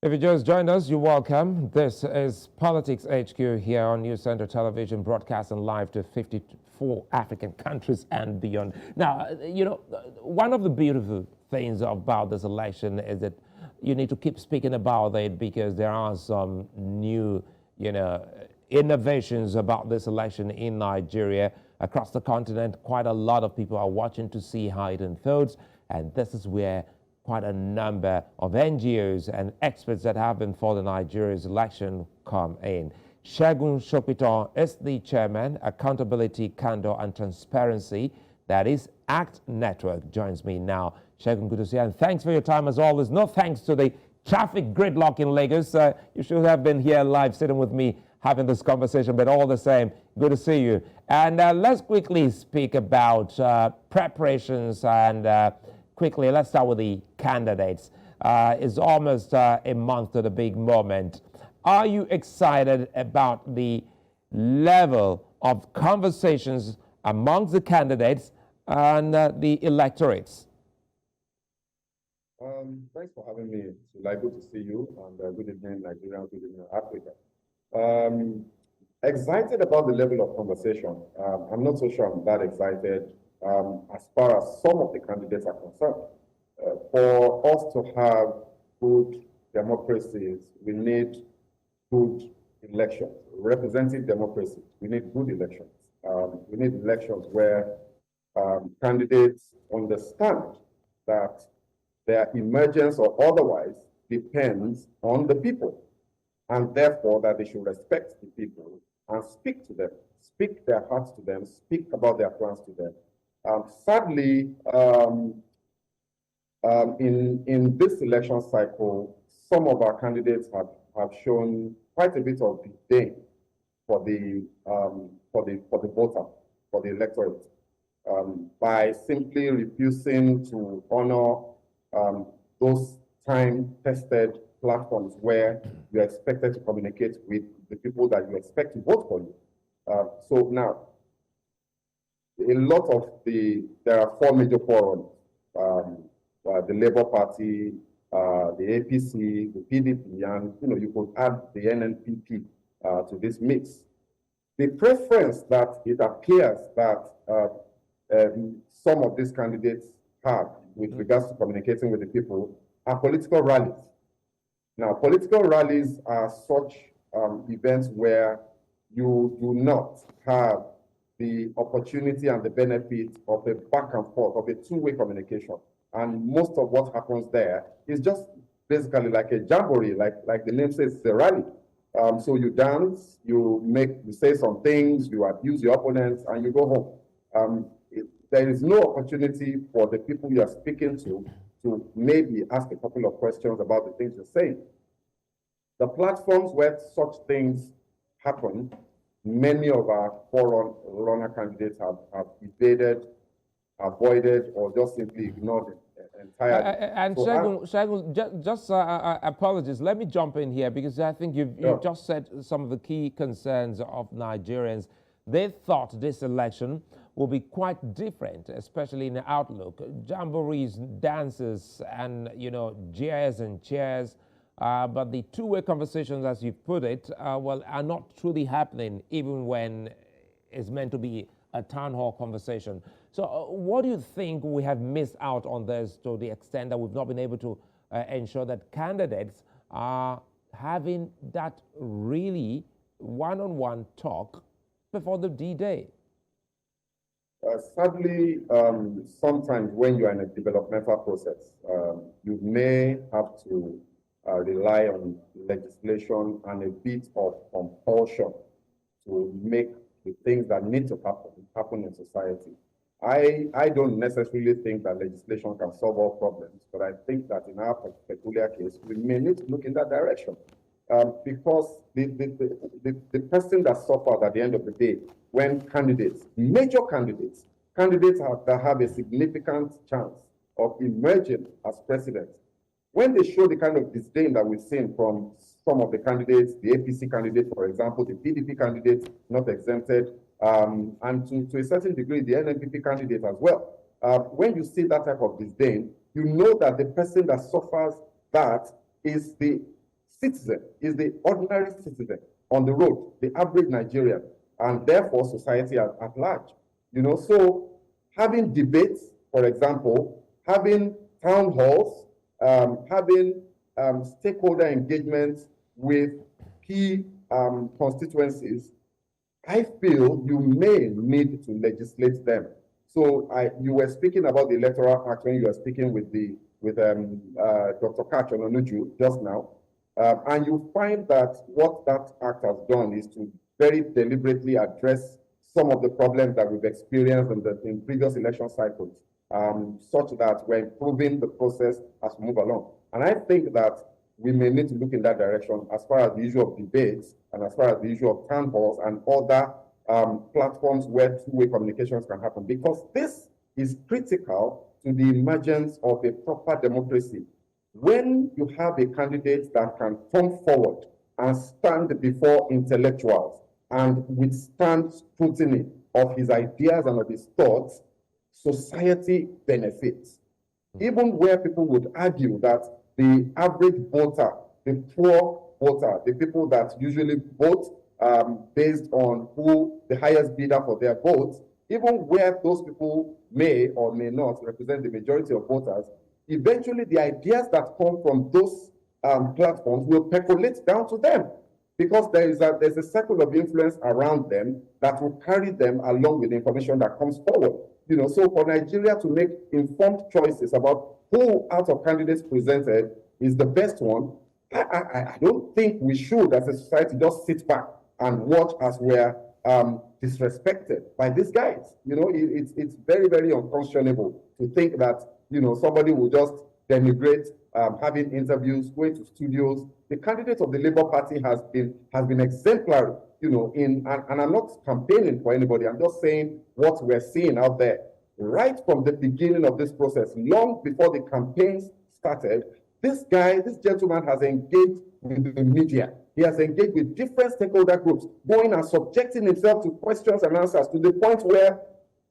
If you just joined us, you're welcome. This is Politics HQ here on News Center Television, broadcasting live to 54 African countries and beyond. Now, one of the beautiful things about this election is that you need to keep speaking about it because there are some new, innovations about this election in Nigeria. Across the continent, quite a lot of people are watching to see how it unfolds, and this is where quite a number of NGOs and experts that have been following Nigeria's election come in. Segun Sopitan is the chairman, Accountability, Candour and Transparency, that is ACT Network, joins me now. Segun, good to see you, and thanks for your time as always. No thanks to the traffic gridlock in Lagos. You should have been here live sitting with me having this conversation, but all the same, good to see you. And let's quickly speak about preparations and quickly, let's start with the candidates. It's almost a month to the big moment. Are you excited about the level of conversations amongst the candidates and the electorates? Thanks for having me. It's good to see you, and good evening, Nigeria, good evening, Africa. Excited about the level of conversation. I'm not so sure I'm that excited as far as some of the candidates are concerned. For us to have good democracies, we need good elections. Representative democracy, we need good elections. We need elections where candidates understand that their emergence or otherwise depends on the people, and therefore that they should respect the people and speak to them, speak their hearts to them, speak about their plans to them. Sadly, in this election cycle, some of our candidates have shown quite a bit of disdain for the voter, for the electorate, by simply refusing to honor those time-tested platforms where you're expected to communicate with the people that you expect to vote for you. So now, there are four major forums, the Labour Party, the APC, the PDP, and you could add the NNPP to this mix. The preference that it appears that some of these candidates have with regards to communicating with the people are political rallies. Now, political rallies are such events where you do not have the opportunity and the benefit of a back and forth, of a two-way communication. And most of what happens there is just basically like a jamboree, like the name says, it's a rally. So you dance, you say some things, you abuse your opponents, and you go home. There is no opportunity for the people you are speaking to maybe ask a couple of questions about the things you're saying. The platforms where such things happen, many of our forerunner candidates have evaded, avoided, or just simply ignored it entirely. And so Segun, just apologies. Let me jump in here because I think you've just said some of the key concerns of Nigerians. They thought this election will be quite different, especially in the outlook. Jamborees, dances, and jeers and cheers. But the two-way conversations, as you put it, are not truly happening, even when it's meant to be a town hall conversation. So what do you think we have missed out on this to the extent that we've not been able to ensure that candidates are having that really one-on-one talk before the D-Day? Sadly, sometimes when you are in a developmental process, you may have to rely on legislation and a bit of compulsion to make the things that need to happen in society. I don't necessarily think that legislation can solve all problems, but I think that in our peculiar case, we may need to look in that direction. Because the person that suffers at the end of the day, when major candidates that have a significant chance of emerging as presidents, when they show the kind of disdain that we've seen from some of the candidates, the APC candidate, for example, the PDP candidate, not exempted, and to a certain degree, the NNPP candidate as well. When you see that type of disdain, you know that the person that suffers that is the citizen, is the ordinary citizen on the road, the average Nigerian, and therefore society at large. You know, so having debates, for example, having town halls, having stakeholder engagements with key constituencies, I feel you may need to legislate them. So you were speaking about the Electoral Act when you were speaking with Dr. Kach Ononuju just now, and you find that what that act has done is to very deliberately address some of the problems that we've experienced in previous election cycles, such that we're improving the process as we move along. And I think that we may need to look in that direction as far as the issue of debates and as far as the issue of town halls and other platforms where two-way communications can happen, because this is critical to the emergence of a proper democracy. When you have a candidate that can come forward and stand before intellectuals and withstand scrutiny of his ideas and of his thoughts, society benefits. Even where people would argue that the average voter, the poor voter, the people that usually vote based on who the highest bidder for their votes, even where those people may or may not represent the majority of voters, eventually the ideas that come from those platforms will percolate down to them, because there's a circle of influence around them that will carry them along with the information that comes forward. You know, so for Nigeria to make informed choices about who out of candidates presented is the best one, I don't think we should, as a society, just sit back and watch as we're disrespected by these guys. You know, it's very, very unconscionable to think that, you know, somebody will just denigrate having interviews, going to studios. The candidate of the Labour Party has been exemplary, you know, and I'm not campaigning for anybody. I'm just saying what we're seeing out there. Right from the beginning of this process, long before the campaigns started, this gentleman has engaged with the media. He has engaged with different stakeholder groups, going and subjecting himself to questions and answers to the point where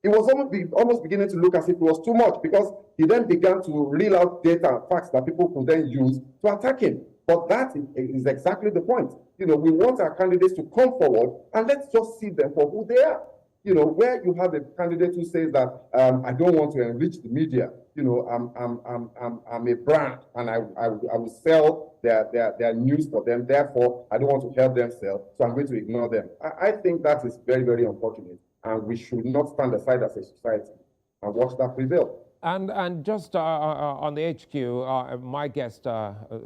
it was almost beginning to look as if it was too much, because he then began to reel out data and facts that people could then use to attack him. But that is exactly the point. You know, we want our candidates to come forward and let's just see them for who they are. You know, where you have a candidate who says that I don't want to enrich the media. You know, I'm a brand and I will sell their news for them. Therefore, I don't want to help them sell, so I'm going to ignore them. I think that is very, very unfortunate, and we should not stand aside as a society and watch that prevail. And just on the HQ, my guest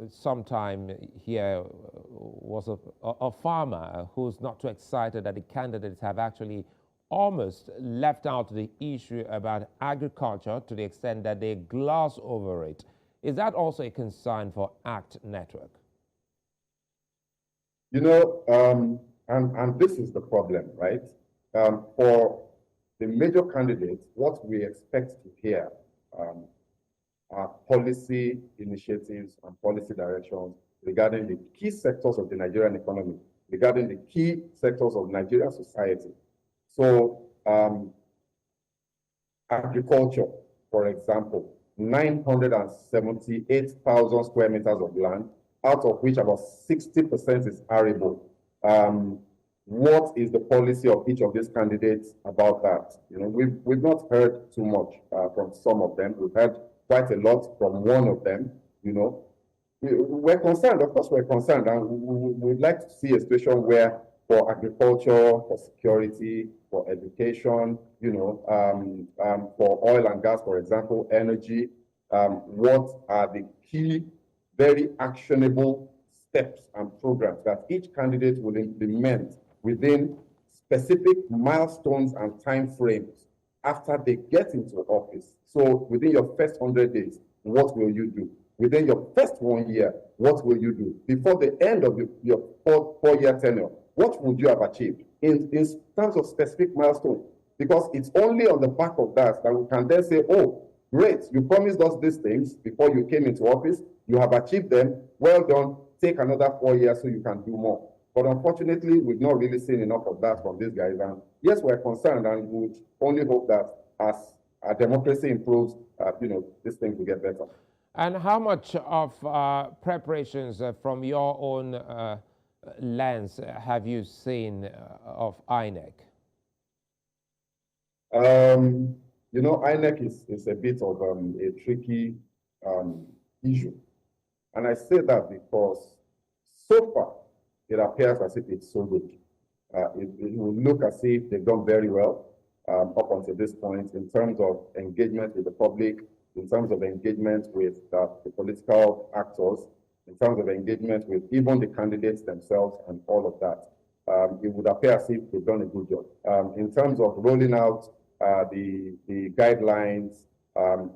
sometime here was a farmer who's not too excited that the candidates have actually almost left out the issue about agriculture to the extent that they gloss over it. Is that also a concern for ACT Network? You know, and this is the problem, right? For the major candidates, what we expect to hear are policy initiatives and policy directions regarding the key sectors of the Nigerian economy, regarding the key sectors of Nigerian society. So agriculture, for example, 978,000 square meters of land, out of which about 60% is arable. What is the policy of each of these candidates about that? You know, we've not heard too much from some of them. We've heard quite a lot from one of them. You know, we're concerned. Of course, we're concerned, and we'd like to see a situation where, for agriculture, for security, for education, you know, for oil and gas, for example, energy, what are the key, very actionable steps and programs that each candidate will implement within specific milestones and time frames after they get into office? So within your first 100 days, what will you do? Within your first 1 year, what will you do? Before the end of your four-year tenure, what would you have achieved in terms of specific milestones? Because it's only on the back of that that we can then say, oh, great, you promised us these things before you came into office, you have achieved them, well done, take another 4 years so you can do more. But unfortunately, we've not really seen enough of that from these guys. And yes, we're concerned, and we would only hope that as our democracy improves, you know, these things will get better. And how much of preparations from your own lens have you seen of INEC? You know, INEC is a bit of a tricky issue. And I say that because so far, it appears as if it's so good. It will look as if they've done very well up until this point in terms of engagement with the public, in terms of engagement with the political actors, in terms of engagement with even the candidates themselves and all of that. It would appear as if they've done a good job. In terms of rolling out the guidelines,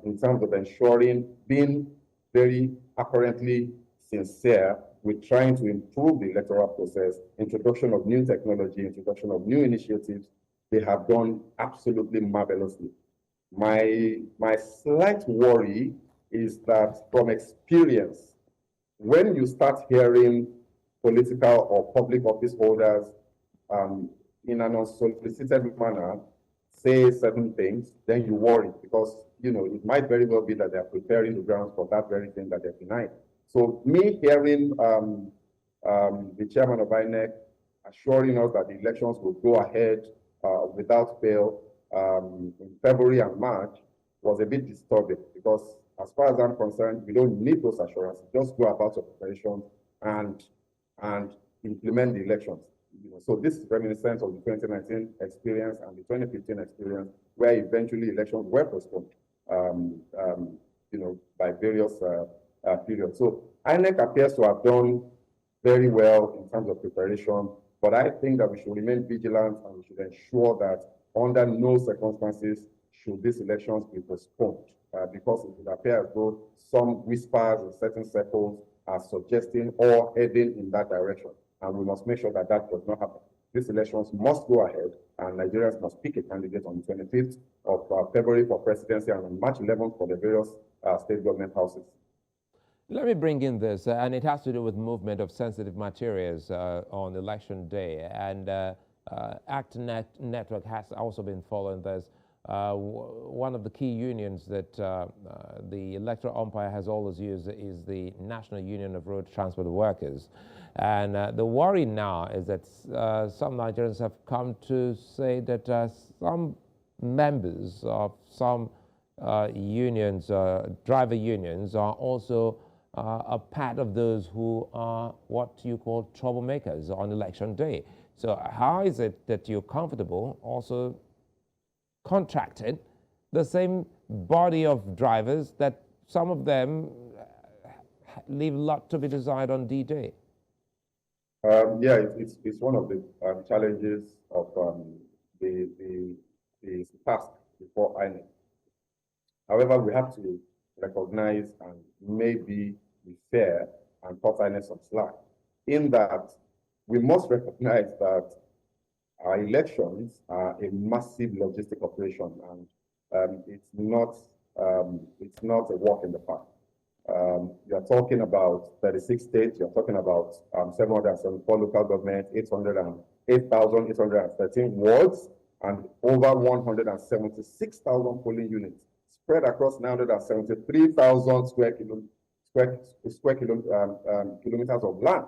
in terms of ensuring, being very apparently sincere with trying to improve the electoral process, introduction of new technology, introduction of new initiatives, they have done absolutely marvelously. My slight worry is that from experience, when you start hearing political or public office holders in an unsolicited manner say certain things, then you worry because you know it might very well be that they're preparing the grounds for that very thing that they're denying. So me hearing the chairman of INEC assuring us that the elections will go ahead without fail in February and March was a bit disturbing because as far as I'm concerned, we don't need those assurances. Just go about your preparations and implement the elections. You know, so this is reminiscent of the 2019 experience and the 2015 experience, where eventually elections were postponed, you know, by various periods. So INEC appears to have done very well in terms of preparation, but I think that we should remain vigilant and we should ensure that under no circumstances should these elections be postponed, because it would appear as though some whispers in certain circles are suggesting or heading in that direction. And we must make sure that that does not happen. These elections must go ahead, and Nigerians must pick a candidate on the 25th of February for presidency and on March 11th for the various state government houses. Let me bring in this, and it has to do with movement of sensitive materials on election day. And ACT Network has also been following this. One of the key unions that the electoral umpire has always used is the National Union of Road Transport Workers. And the worry now is that some Nigerians have come to say that some members of some unions, driver unions, are also a part of those who are what you call troublemakers on election day. So how is it that you're comfortable also contracted the same body of drivers that some of them leave a lot to be desired on D-Day? Yeah, it's one of the challenges of the task before INEC. However, we have to recognize and maybe be fair and cut INEC some slack in that we must recognize that our elections are a massive logistic operation, and it's not a walk in the park. You're talking about 36 states, you're talking about 774 local governments, 8,813 wards, and over 176,000 polling units spread across 973,000 kilometers of land,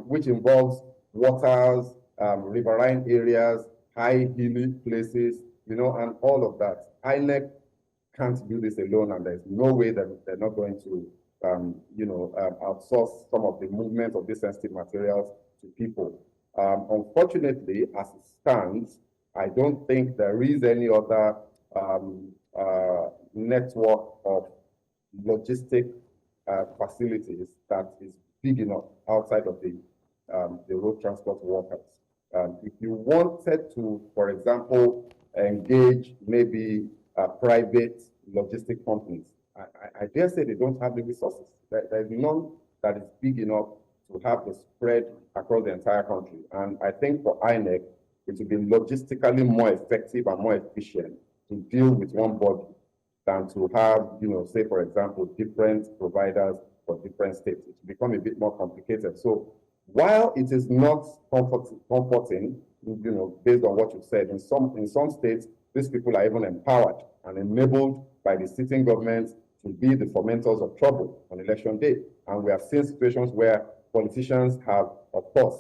which involves waters, riverine areas, high hilly places, you know, and all of that. INEC can't do this alone, and there's no way that they're not going to, outsource some of the movement of these sensitive materials to people. Unfortunately, as it stands, I don't think there is any other network of logistic facilities that is big enough outside of the road transport workers. If you wanted to, for example, engage maybe private logistic companies, I dare say they don't have the resources. There's none that is big enough to have the spread across the entire country. And I think for INEC, it will be logistically more effective and more efficient to deal with one body than to have, say, for example, different providers for different states. It will become a bit more complicated. So while it is not comforting, based on what you've said, in some states, these people are even empowered and enabled by the sitting governments to be the fomenters of trouble on election day. And we have seen situations where politicians have, of course,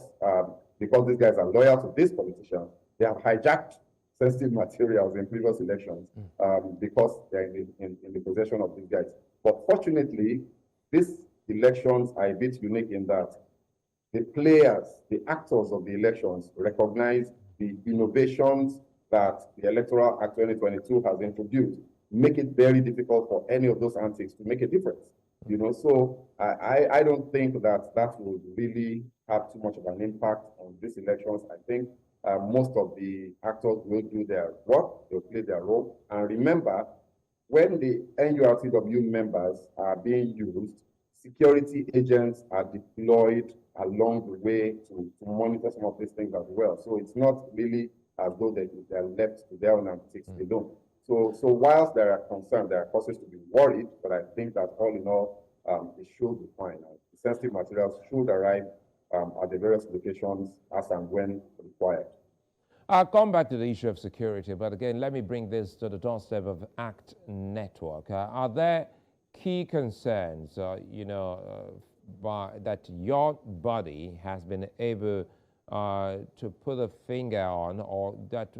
because these guys are loyal to these politicians, they have hijacked sensitive materials in previous elections because they're in the possession of these guys. But fortunately, these elections are a bit unique in that the players, the actors of the elections recognize the innovations that the Electoral Act 2022 has introduced, make it very difficult for any of those antics to make a difference. You know, so I don't think that that will really have too much of an impact on these elections. I think most of the actors will do their work, they'll play their role. And remember, when the NURTW members are being used, security agents are deployed along the way to monitor some of these things as well. So it's not really as though they're left to their own antics alone. So whilst there are concerns, there are causes to be worried, but I think that all in all, it should be fine. The sensitive materials should arrive at the various locations as and when required. I'll come back to the issue of security, but again, let me bring this to the doorstep of ACT Network. Are there key concerns, that your body has been able to put a finger on, or that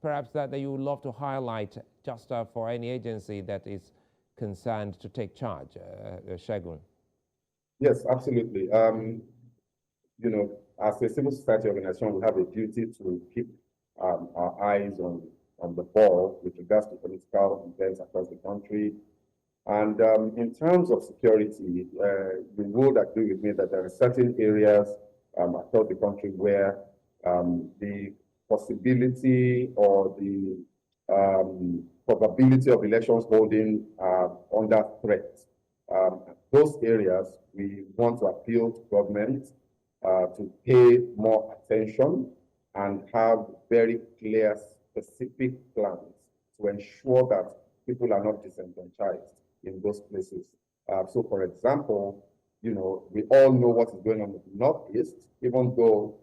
perhaps that you would love to highlight just for any agency that is concerned to take charge, Segun? Yes, absolutely. As a civil society organization, we have a duty to keep our eyes on the ball with regards to political events across the country. And in terms of security, you would agree with me that there are certain areas across the country where the possibility or the probability of elections holding are under threat. Those areas, we want to appeal to government to pay more attention and have very clear, specific plans to ensure that people are not disenfranchised in those places. So, for example, we all know what is going on in the Northeast, even though,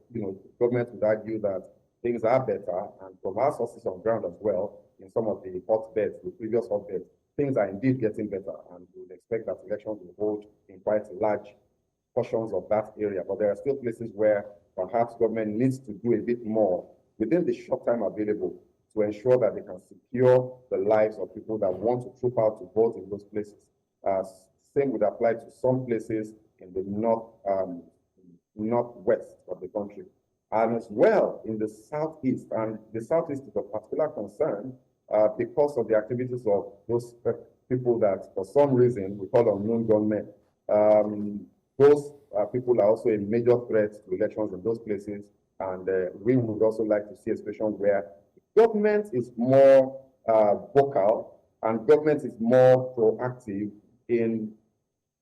government would argue that things are better, and from our sources on ground as well, in some of the hotbeds, the previous hotbeds, things are indeed getting better, and we would expect that elections will hold in quite large portions of that area. But there are still places where perhaps government needs to do a bit more within the short time available to ensure that they can secure the lives of people that want to troop out to vote in those places. Same would apply to some places in the northwest of the country. And as well in the southeast, and the southeast is of particular concern because of the activities of those people that for some reason we call unknown gunmen. Those people are also a major threat to elections in those places, and we would also like to see a situation where government is more vocal and government is more proactive in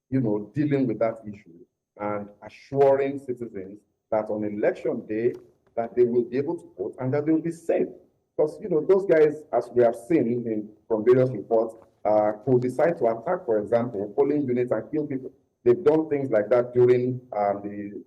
dealing with that issue and assuring citizens that on election day that they will be able to vote and that they will be safe. Because those guys, as we have seen from various reports, who decide to attack, for example, polling units and kill people. They've done things like that during the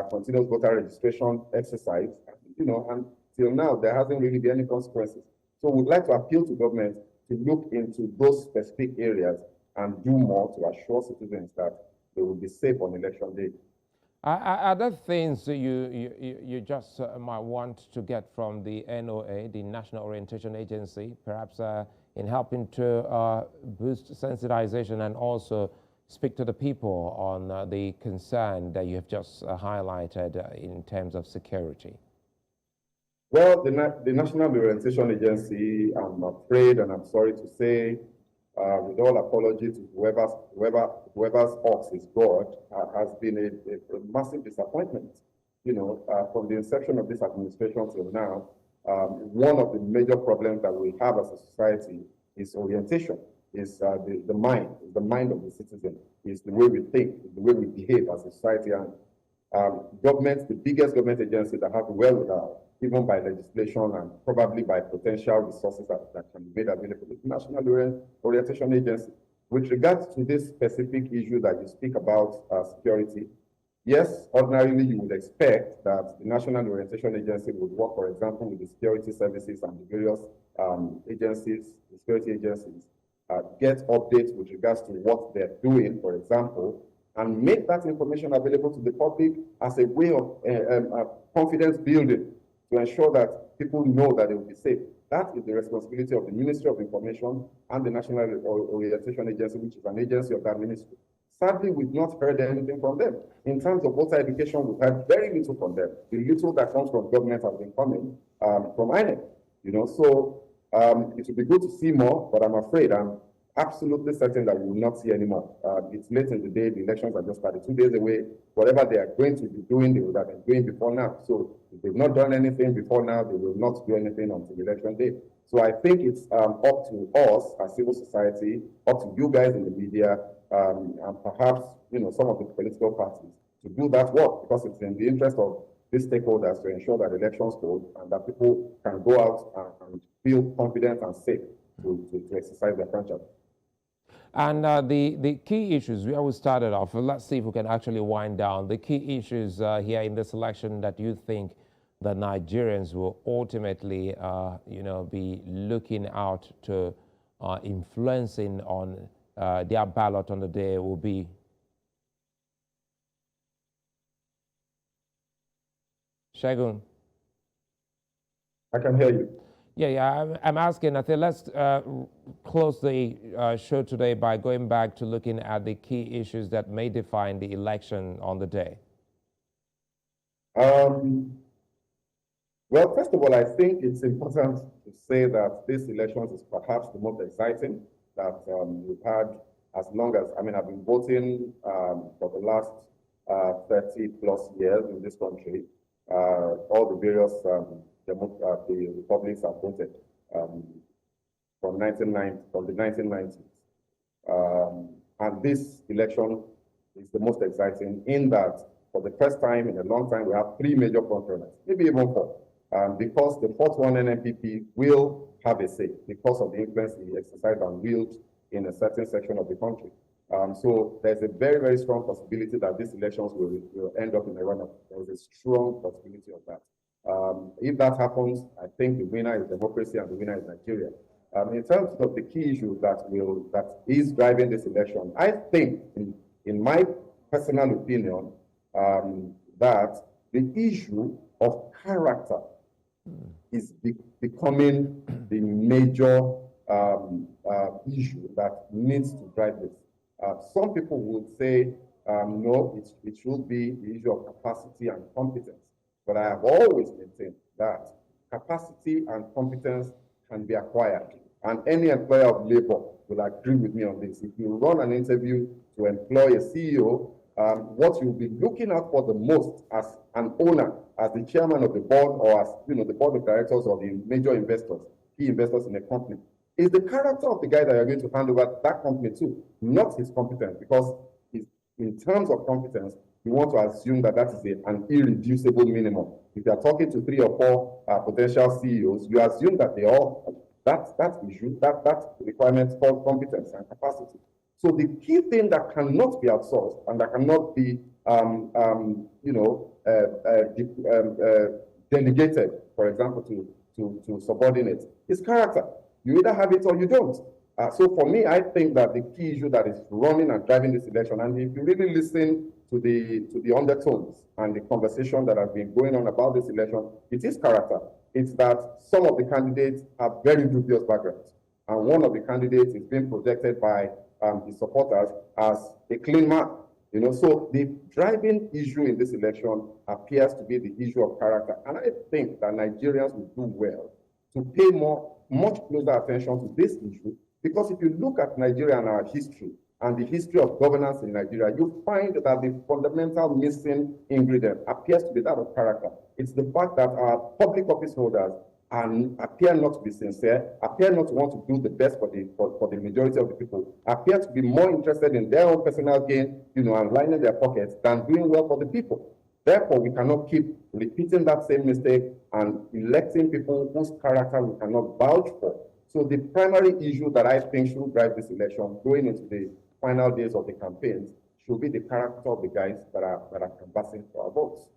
continuous voter registration exercise, and till now there hasn't really been any consequences. So we'd like to appeal to government to look into those specific areas and do more to assure citizens that they will be safe on election day. Are there things you just might want to get from the NOA, the National Orientation Agency, perhaps in helping to boost sensitization and also speak to the people on the concern that you have just highlighted in terms of security? Well, the National Orientation Agency, I'm afraid and I'm sorry to say, with all apology to whoever's ox is God, has been a massive disappointment. From the inception of this administration till now, one of the major problems that we have as a society is orientation, is the mind of the citizen, is the way we think, is the way we behave as a society. And government, the biggest government agency that have the wherewithal, even by legislation and probably by potential resources that can be made available, the National Orientation Agency. With regards to this specific issue that you speak about, security, yes, ordinarily you would expect that the National Orientation Agency would work, for example, with the security services and the various agencies, the security agencies, get updates with regards to what they're doing, for example, and make that information available to the public as a way of confidence building to ensure that people know that they will be safe. That is the responsibility of the Ministry of Information and the National Orientation Agency, which is an agency of that ministry. Sadly, we've not heard anything from them. In terms of voter education, we've heard very little from them. The little that comes from government has been coming from INEC. So it would be good to see more, but I'm afraid I'm absolutely certain that we will not see any more. It's late in the day, the elections are just 32 days away. Whatever they are going to be doing, they would have been doing before now. So if they've not done anything before now, they will not do anything until election day. So I think it's up to us as civil society, up to you guys in the media, and perhaps some of the political parties to do that work, because it's in the interest of these stakeholders to ensure that elections hold and that people can go out and feel confident and safe to exercise their franchise. And the key issues, where we started off, let's see if we can actually wind down the key issues here in this election that you think the Nigerians will ultimately, be looking out to influencing on their ballot on the day will be. Segun. I can hear you. Yeah, I'm asking, I think let's close the show today by going back to looking at the key issues that may define the election on the day. Well, first of all, I think it's important to say that this election is perhaps the most exciting that we've had as long as, I've been voting for the last 30 plus years in this country. All the various the republics have voted from the 1990s. And this election is the most exciting in that for the first time in a long time, we have three major frontrunners, maybe even four, because the fourth one, NNPP, will have a say because of the influence he exercised and wield in a certain section of the country. So there's a very, very strong possibility that these elections will end up in a runoff. There's a strong possibility of that. If that happens, I think the winner is democracy and the winner is Nigeria. In terms of the key issue that is driving this election, I think, in my personal opinion, that the issue of character is becoming the major issue that needs to drive this. Some people would say, no, it should be the issue of capacity and competence. But I have always maintained that capacity and competence can be acquired. And any employer of labor will agree with me on this. If you run an interview to employ a CEO, what you'll be looking out for the most as an owner, as the chairman of the board, or as the board of directors or the major investors, key investors in a company, is the character of the guy that you're going to hand over that company to, not his competence. Because in terms of competence, you want to assume that is an irreducible minimum. If you are talking to 3 or 4 potential CEOs, you assume that they all that issue, that requirement called competence and capacity. So the key thing that cannot be outsourced and that cannot be delegated, for example, to subordinates, is character. You either have it or you don't. So for me, I think that the key issue that is running and driving this election, and if you really listen to the undertones and the conversation that has been going on about this election, it is character. It's that some of the candidates have very dubious backgrounds. And one of the candidates is being projected by his supporters as a clean man. So the driving issue in this election appears to be the issue of character. And I think that Nigerians will do well to pay much closer attention to this issue, because if you look at Nigeria and our history and the history of governance in Nigeria, you find that the fundamental missing ingredient appears to be that of character. It's the fact that our public office holders appear not to be sincere, appear not to want to do the best for the majority of the people, appear to be more interested in their own personal gain, and lining their pockets than doing well for the people. Therefore, we cannot keep repeating that same mistake and electing people whose character we cannot vouch for. So the primary issue that I think should drive this election going into the final days of the campaigns should be the character of the guys that are canvassing for our votes.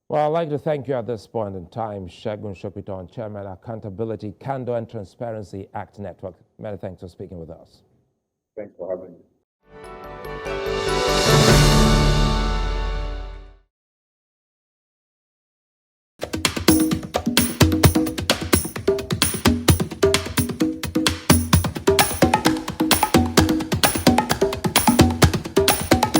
Well, I'd like to thank you at this point in time, Segun Sopitan, Chairman, Accountability, Candour and Transparency Act Network. Many thanks for speaking with us. Thanks for having me.